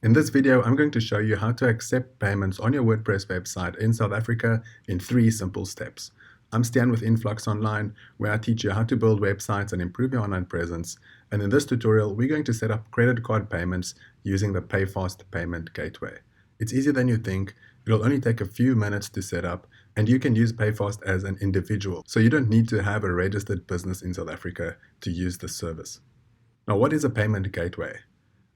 In this video, I'm going to show you how to accept payments on your WordPress website in South Africa in 3 simple steps. I'm Stian with Influx Online, where I teach you how to build websites and improve your online presence. And in this tutorial, we're going to set up credit card payments using the PayFast payment gateway. It's easier than you think. It'll only take a few minutes to set up, and you can use PayFast as an individual. So you don't need to have a registered business in South Africa to use this service. Now, what is a payment gateway?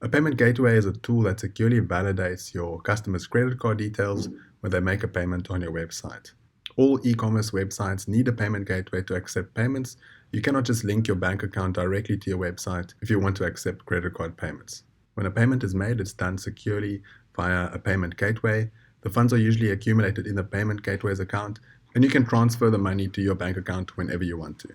A payment gateway is a tool that securely validates your customer's credit card details when they make a payment on your website. All e-commerce websites need a payment gateway to accept payments. You cannot just link your bank account directly to your website if you want to accept credit card payments. When a payment is made, it's done securely via a payment gateway. The funds are usually accumulated in the payment gateway's account, and you can transfer the money to your bank account whenever you want to.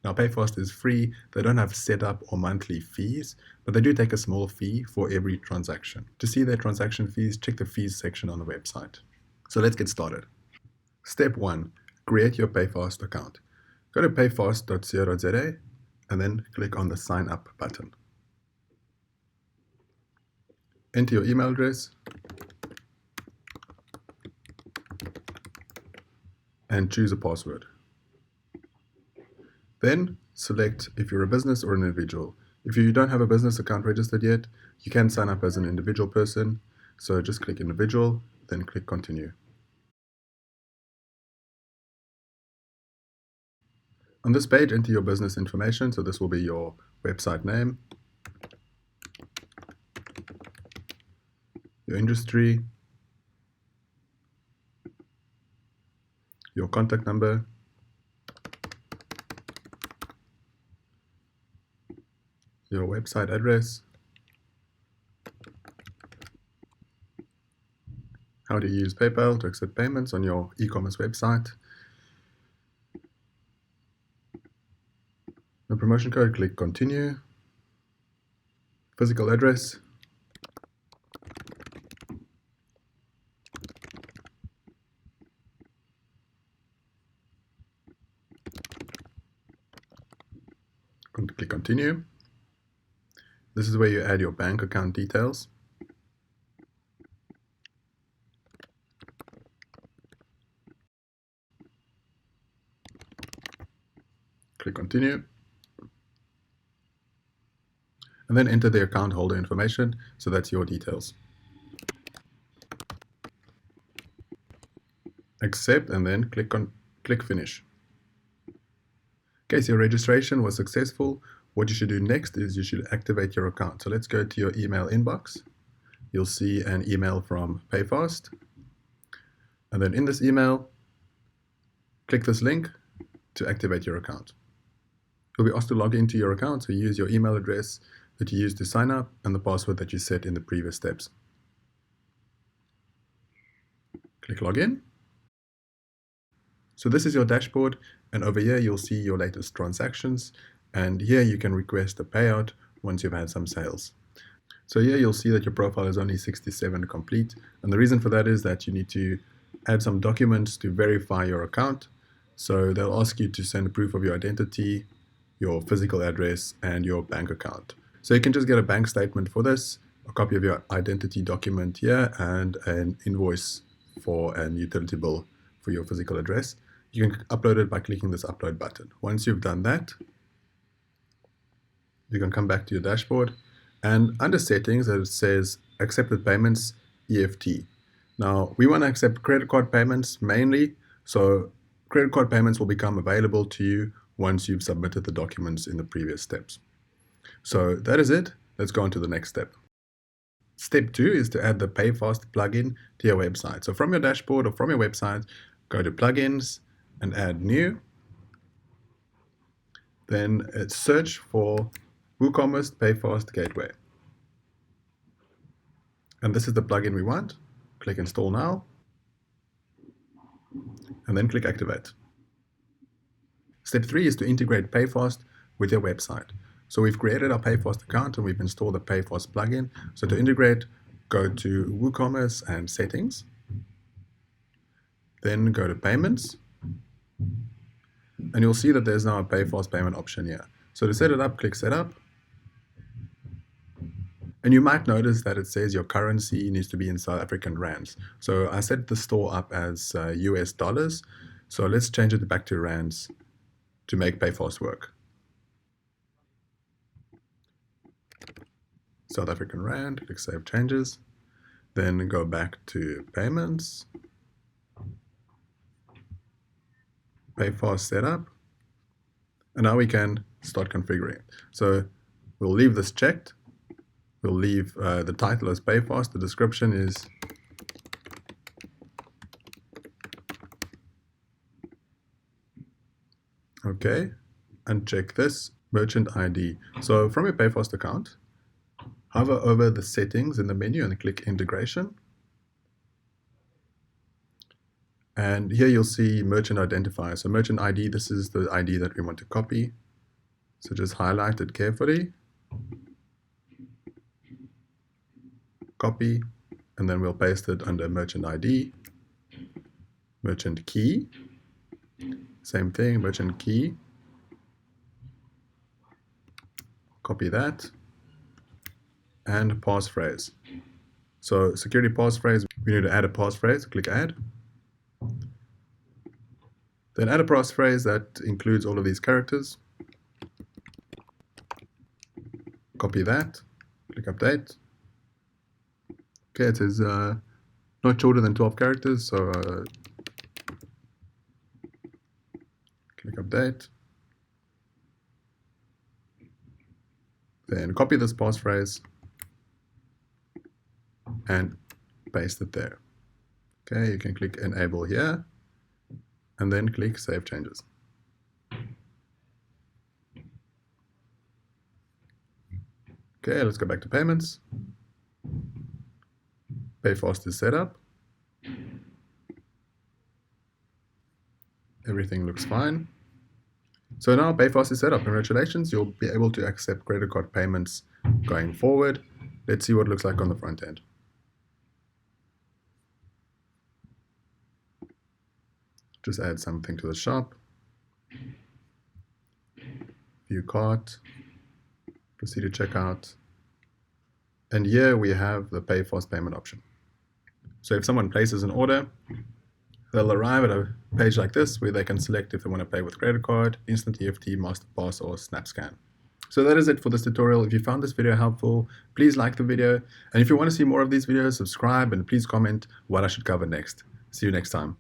Now, PayFast is free. They don't have setup or monthly fees, but they do take a small fee for every transaction. To see their transaction fees, check the fees section on the website. So let's get started. Step 1, create your PayFast account. Go to payfast.co.za and then click on the sign up button. Enter your email address and choose a password. Then select if you're a business or an individual. If you don't have a business account registered yet, you can sign up as an individual person. So just click individual, then click continue. On this page, enter your business information. So this will be your website name, your industry, your contact number, your website address, how to use PayPal to accept payments on your e-commerce website, the promotion code, click continue, physical address, click continue. This is where you add your bank account details. Click continue. And then enter the account holder information. So that's your details. Accept and then click finish. Okay, so your registration was successful. What you should do next is you should activate your account. So let's go to your email inbox. You'll see an email from PayFast. And then in this email, click this link to activate your account. You'll be asked to log into your account, so use your email address that you used to sign up and the password that you set in the previous steps. Click login. So this is your dashboard, and over here you'll see your latest transactions, and here you can request a payout once you've had some sales. So here you'll see that your profile is only 67 complete, and the reason for that is that you need to add some documents to verify your account. So they'll ask you to send proof of your identity, your physical address, and your bank account. So you can just get a bank statement for this, a copy of your identity document here, and an invoice for an utility bill for your physical address. You can upload it by clicking this upload button. Once you've done that, you can come back to your dashboard, and under settings it says accepted payments EFT. Now we want to accept credit card payments mainly, so credit card payments will become available to you once you've submitted the documents in the previous steps. So that is it. Let's go on to the next step. Step 2 is to add the PayFast plugin to your website. So from your dashboard or from your website, go to plugins and add new. Then search for WooCommerce PayFast Gateway. And this is the plugin we want. Click install now. And then click activate. Step 3 is to integrate PayFast with your website. So we've created our PayFast account and we've installed the PayFast plugin. So to integrate, go to WooCommerce and settings. Then go to payments. And you'll see that there's now a PayFast payment option here. So to set it up, click setup. And you might notice that it says your currency needs to be in South African rands. So I set the store up as US dollars. So let's change it back to rands to make PayFast work. South African rand, click Save Changes. Then go back to Payments, PayFast Setup. And now we can start configuring. So we'll leave this checked. We'll leave the title as PayFast. The description is okay. And check this merchant ID. So from your PayFast account, hover over the settings in the menu and click Integration. And here you'll see merchant identifier. So merchant ID, this is the ID that we want to copy. So just highlight it carefully. Copy, and then we'll paste it under merchant ID. Merchant key, same thing, merchant key. Copy that. And passphrase. So security passphrase, we need to add a passphrase. Click Add. Then add a passphrase that includes all of these characters. Copy that. Click Update. Okay, it says not shorter than 12 characters, so click Update. Then copy this passphrase and paste it there. Okay, you can click Enable here, and then click Save Changes. Okay, let's go back to Payments. PayFast is set up. Everything looks fine. So now PayFast is set up. Congratulations, you'll be able to accept credit card payments going forward. Let's see what it looks like on the front end. Just add something to the shop. View cart. Proceed to checkout. And here we have the PayFast payment option. So if someone places an order, they'll arrive at a page like this where they can select if they want to pay with credit card, instant EFT, MasterPass, or SnapScan. So that is it for this tutorial. If you found this video helpful, please like the video. And if you want to see more of these videos, subscribe and please comment what I should cover next. See you next time.